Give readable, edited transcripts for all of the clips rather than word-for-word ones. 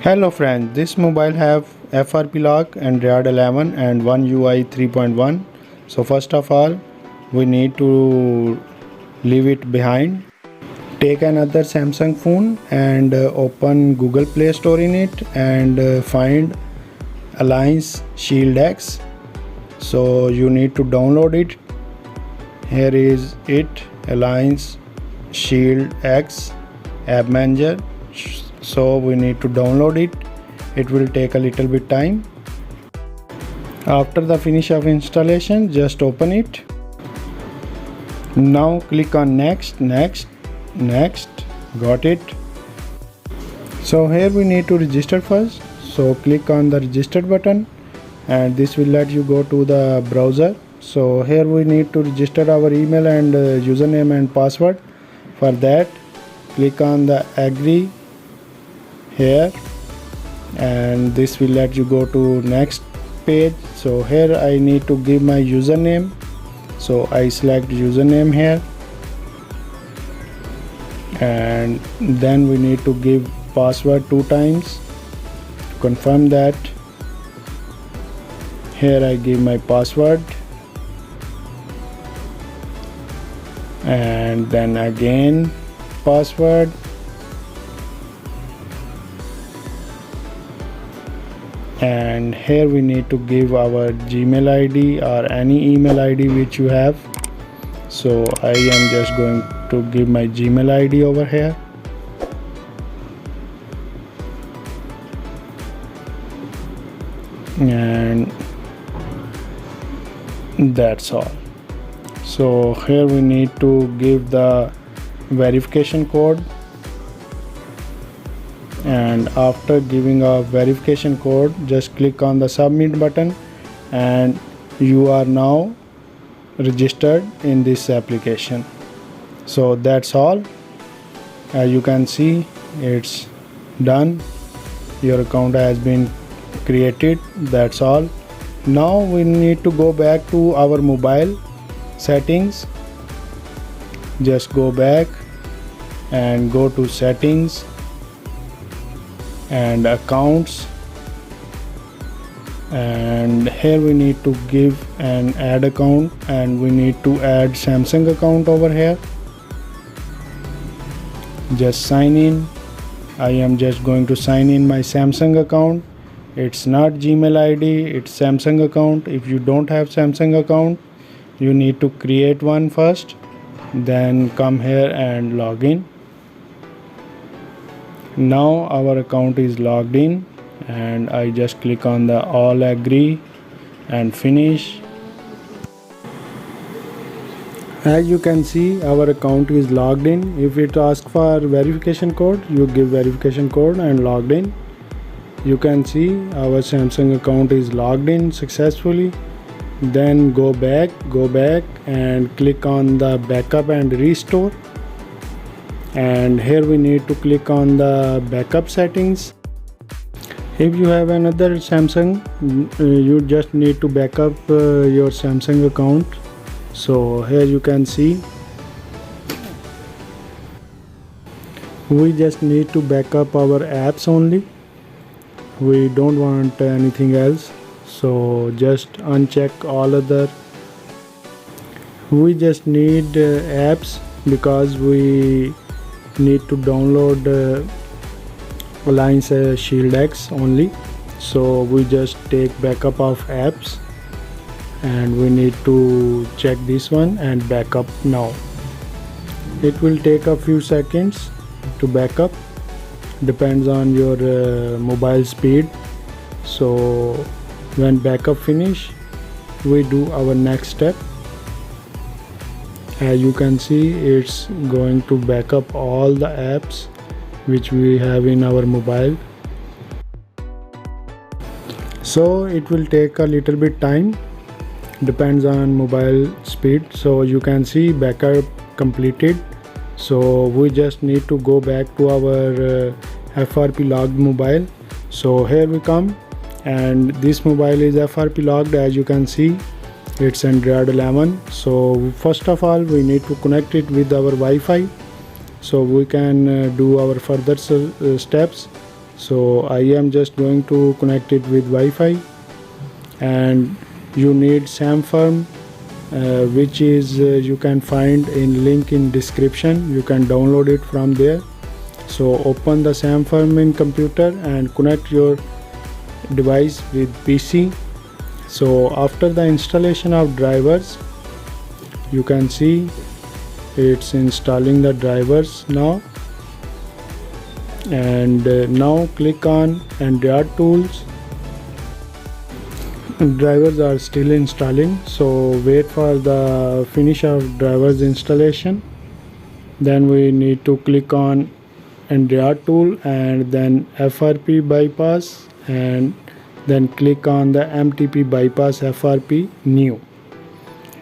Hello friends, this mobile have FRP lock, Android 11 and One UI 3.1. So first of all, we need to leave it behind. Take another Samsung phone and open Google Play Store in it and find Alliance Shield X. So you need to download it. Here is it, Alliance Shield X App Manager. So we need to download it. It will take a little bit time. After the finish of installation, just open it. Now click on next. Got it. So here we need to register first. So click on the register button and this will let you go to the browser. So here we need to register our email and username and password. For that, click on the agree here and this will let you go to next page. So here I need to give my username, so I select username here and then we need to give password 2 times. Confirm that. Here I give my password and then again password. And here we need to give our Gmail ID or any email ID which you have. So I am just going to give my Gmail ID over here. And that's all. So here we need to give the verification code. And after giving a verification code, just click on the submit button and you are now registered in this application. So that's all. As you can see, it's done. Your account has been created. That's all. Now we need to go back to our mobile settings. Just go back and go to settings and accounts, and here we need to give an add account and we need to add Samsung account over here. Just sign in. I am just going to sign in my Samsung account. It's not Gmail ID, it's Samsung account. If you don't have Samsung account, you need to create one first, then come here and log in. Now our account is logged in and I just click on the all agree and finish. As you can see, our account is logged in. If it asks for verification code, you give verification code and logged in. You can see our Samsung account is logged in successfully. Then go back and click on the backup and restore. And here we need to click on the backup settings. If you have another Samsung, you just need to backup your Samsung account. So here you can see we just need to backup our apps only. We don't want anything else, so just uncheck all other. We just need apps because we need to download Alliance Shield X only. So we just take backup of apps and we need to check this one and backup now. It will take a few seconds to backup, depends on your mobile speed. So when backup finish, we do our next step. As you can see, it's going to back up all the apps which we have in our mobile. So it will take a little bit time, depends on mobile speed. So you can see backup completed. So we just need to go back to our FRP logged mobile. So here we come and this mobile is FRP logged. As you can see, it's Android 11. So first of all we need to connect it with our Wi-Fi so we can do our further steps. So I am just going to connect it with Wi-Fi, and you need SamFirm, which is you can find in link in description. You can download it from there. So open the SamFirm in computer and connect your device with PC. So after the installation of drivers, you can see it's installing the drivers now. And now click on Android tools. Drivers are still installing, so wait for the finish of drivers installation. Then we need to click on Android tool and then FRP bypass, and then click on the MTP bypass FRP new,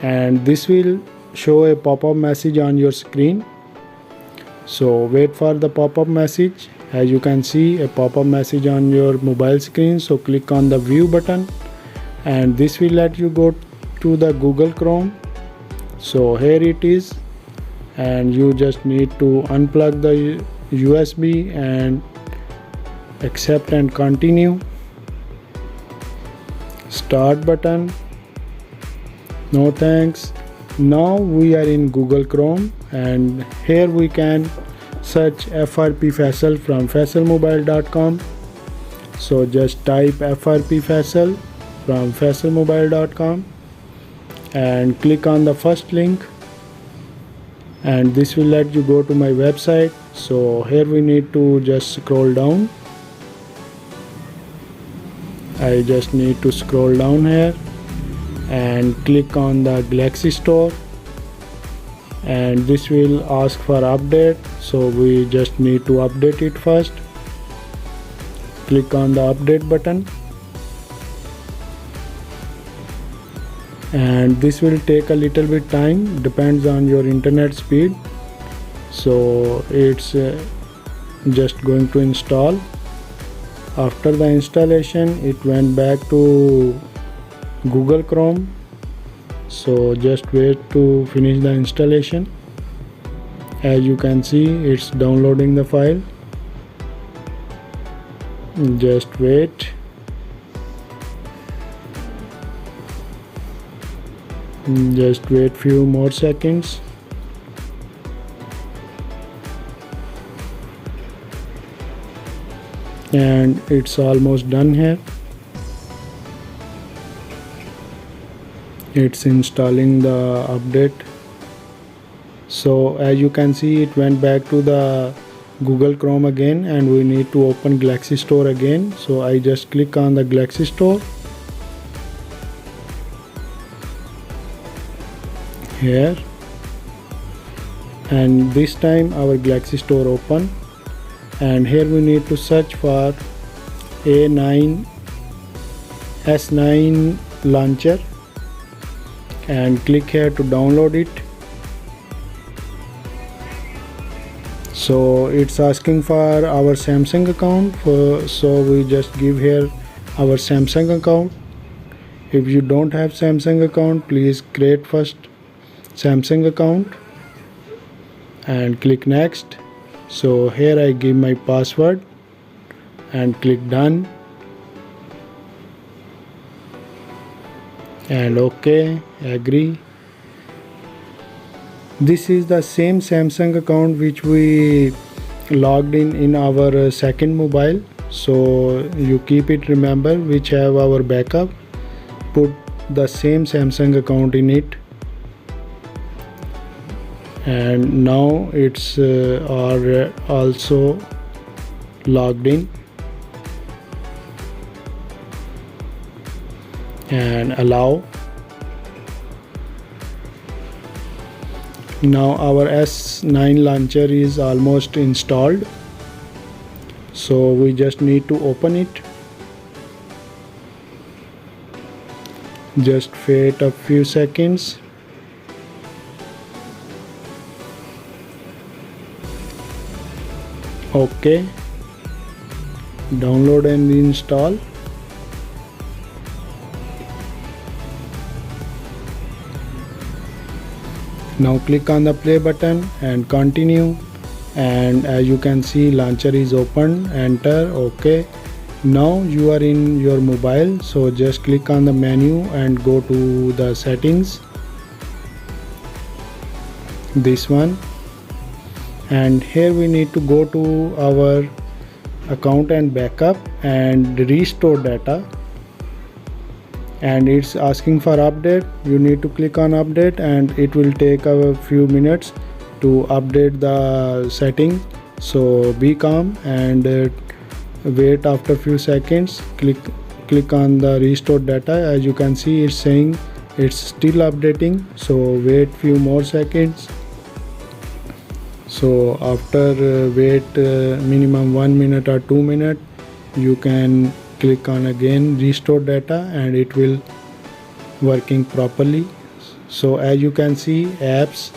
and this will show a pop-up message on your screen. So wait for the pop-up message. As you can see a pop-up message on your mobile screen, so click on the view button, and this will let you go to the Google Chrome. So here it is, and you just need to unplug the USB and accept and continue. Start button, no thanks. Now we are in Google Chrome, and here we can search FRP Faisal from faisalmobile.com. So just type FRP Faisal from faisalmobile.com and click on the first link, and this will let you go to my website. So here we need to just scroll down. I just need to scroll down here and click on the Galaxy Store, and this will ask for update, so we just need to update it first. Click on the update button, and this will take a little bit time, depends on your internet speed. So it's just going to install. After the installation, it went back to Google Chrome, so just wait to finish the installation. As you can see, it's downloading the file. Just wait. Just wait few more seconds. And it's almost done here. It's installing the update. So as you can see, it went back to the Google Chrome again, and we need to open Galaxy Store again. So I just click on the Galaxy Store here, and this time our Galaxy Store open, and here we need to search for A9 S9 launcher and click here to download it. So it's asking for our Samsung account, so we just give here our Samsung account. If you don't have Samsung account, please create first Samsung account and click next. So here I give my password and click done and OK, agree. This is the same Samsung account which we logged in our second mobile, so you keep it, remember, which have our backup, put the same Samsung account in it. And now it's also logged in, and allow. Now our S9 launcher is almost installed, so we just need to open it. Just wait a few seconds. OK, download and install. Now click on the play button and continue, and as you can see launcher is open. Enter. OK. Now you are in your mobile, so just click on the menu and go to the settings, this one, and here we need to go to our account and backup and restore data, and it's asking for update. You need to click on update and it will take a few minutes to update the setting. So be calm and wait. After few seconds click on the restore data. As you can see, it's saying it's still updating, so wait few more seconds. So after wait minimum 1 minute or 2 minutes, you can click on again restore data and it will working properly. So as you can see, apps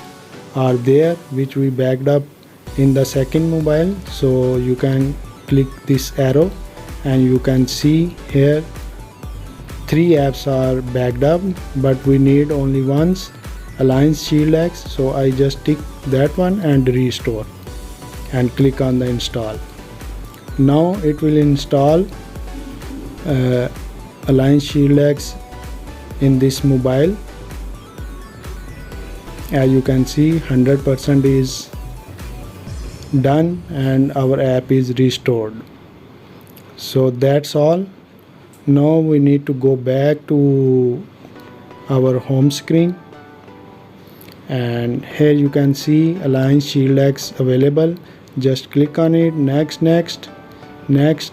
are there which we backed up in the second mobile. So you can click this arrow and you can see here 3 apps are backed up, but we need only once, Alliance Shield X. So I just tick that one and restore and click on the install. Now it will install Alliance Shield X in this mobile. As you can see, 100% is done and our app is restored. So that's all. Now we need to go back to our home screen, and here you can see Alliance Shield X available. Just click on it. Next,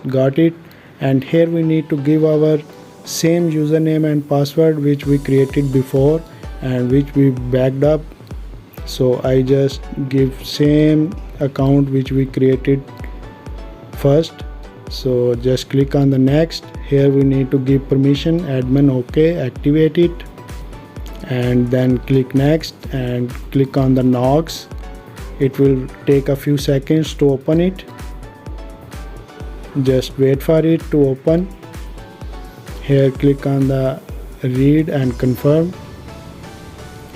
got it. And here we need to give our same username and password which we created before and which we backed up. So I just give same account which we created first. So just click on the next. Here we need to give permission admin. OK, activate it and then click next and click on the Knox. It will take a few seconds to open it. Just wait for it to open. Here click on the read and confirm,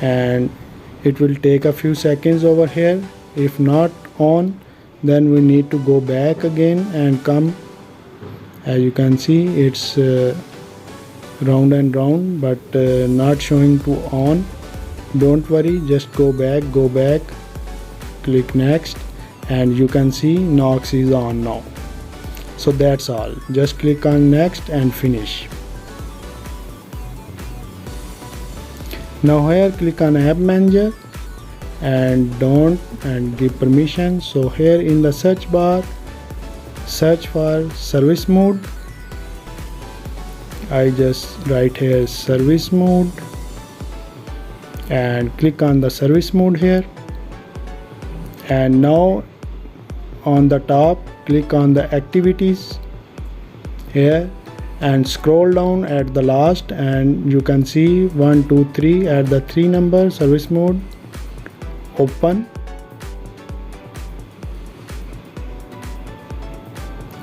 and it will take a few seconds over here. If not on, then we need to go back again and come. As you can see, it's round and round, but not showing to on. Don't worry, just go back, click next, and you can see Knox is on now. So that's all. Just click on next and finish. Now here click on app manager and give permission. So here in the search bar, search for service mode. I just write here service mode and click on the service mode here. And now on the top click on the activities here and scroll down at the last, and you can see 1 2 3 at the 3 number service mode. Open,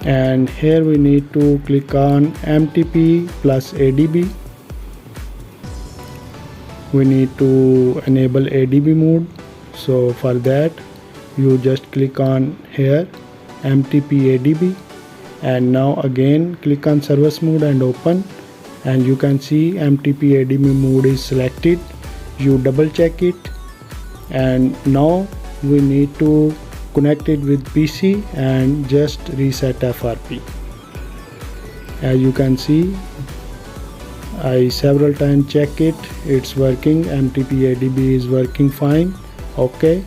and here we need to click on MTP plus ADB. We need to enable ADB mode. So for that you just click on here MTP ADB, and now again click on service mode and open, and you can see MTP ADB mode is selected. You double check it, and now we need to connect it with PC and just reset FRP. As you can see, I several times check it, it's working. MTP ADB is working fine. OK,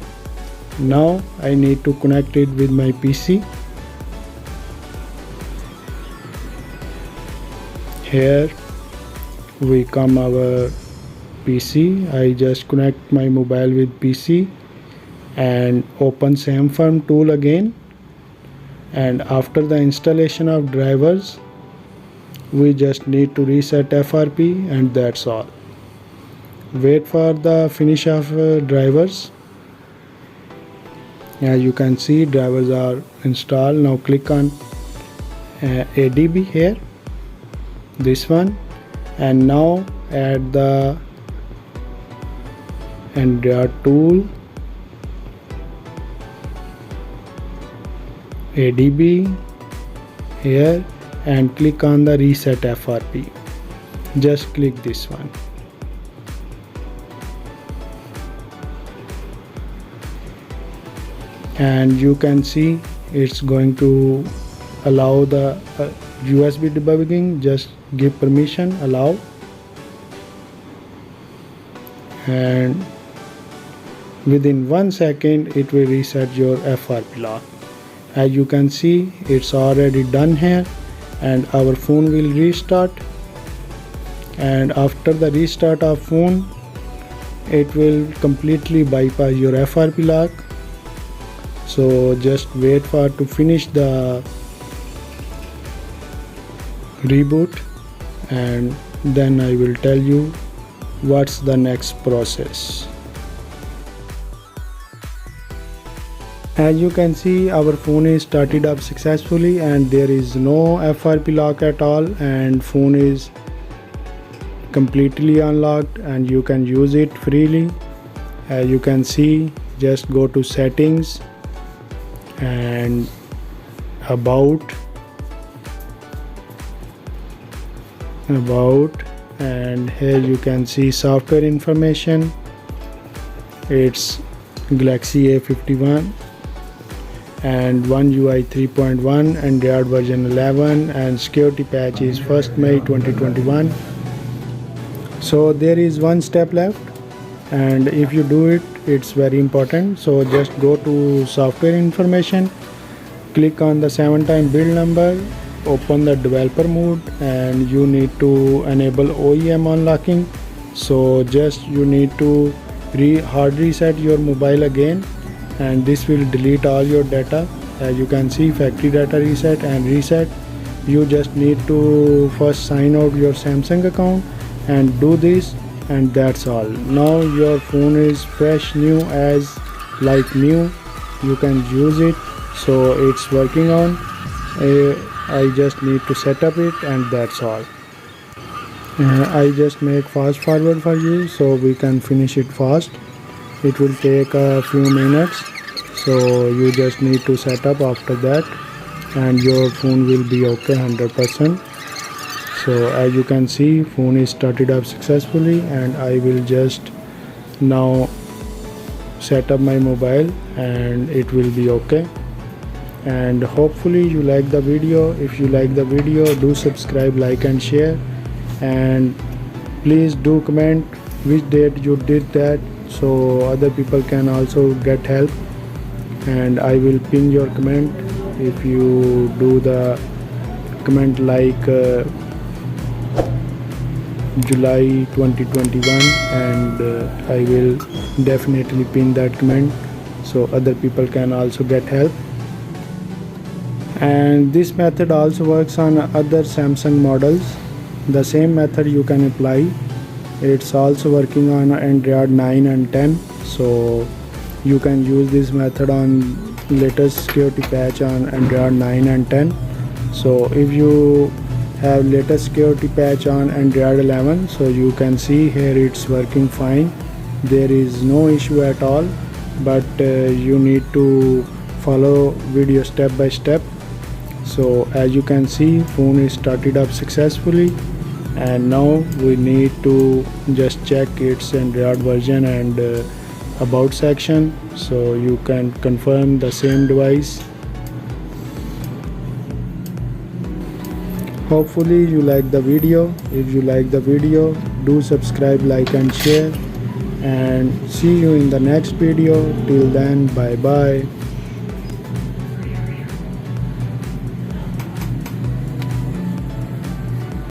now I need to connect it with my PC. Here we come our PC. I just connect my mobile with PC and open SAMFirm tool again, and after the installation of drivers we just need to reset FRP, and that's all. Wait for the finish of drivers. As you can see, drivers are installed. Now click on ADB here, this one, and now add the Android tool ADB here and click on the reset FRP. Just click this one. And you can see it's going to allow the USB debugging. Just give permission, allow, and within 1 second it will reset your FRP lock. As you can see, it's already done here, and our phone will restart. And after the restart of phone, it will completely bypass your FRP lock. So just wait for to finish the reboot, and then I will tell you what's the next process. As you can see, our phone is started up successfully and there is no FRP lock at all, and phone is completely unlocked and you can use it freely. As you can see, just go to settings and about, and here you can see software information. It's Galaxy A51 and One UI 3.1, Android version 11, and security patch is 1st May 2021. So there is one step left, and if you do it, it's very important. So just go to software information, click on the 7-time build number, open the developer mode, and you need to enable OEM unlocking. So just you need to hard reset your mobile again, and this will delete all your data. As you can see, factory data reset and reset. You just need to first sign out your Samsung account and do this, and that's all. Now your phone is fresh, new, as like new. You can use it. So it's working on. I just need to set up it, and that's all. I just make fast forward for you so we can finish it fast. It will take a few minutes, so you just need to set up after that, and your phone will be okay 100%. So as you can see, phone is started up successfully, and I will just now set up my mobile and it will be okay. And hopefully you like the video. If you like the video, do subscribe, like and share, and please do comment which date you did that so other people can also get help. And I will pin your comment if you do the comment like July 2021, and I will definitely pin that comment so other people can also get help. And this method also works on other Samsung models. The same method you can apply. It's also working on Android 9 and 10, so you can use this method on latest security patch on Android 9 and 10. So if you have latest security patch on Android 11, so you can see here it's working fine. There is no issue at all, but you need to follow video step by step. So as you can see, phone is started up successfully, and now we need to just check its Android version and about section, so you can confirm the same device. Hopefully you like the video. If you like the video, do subscribe, like and share, and see you in the next video. Till then, bye bye.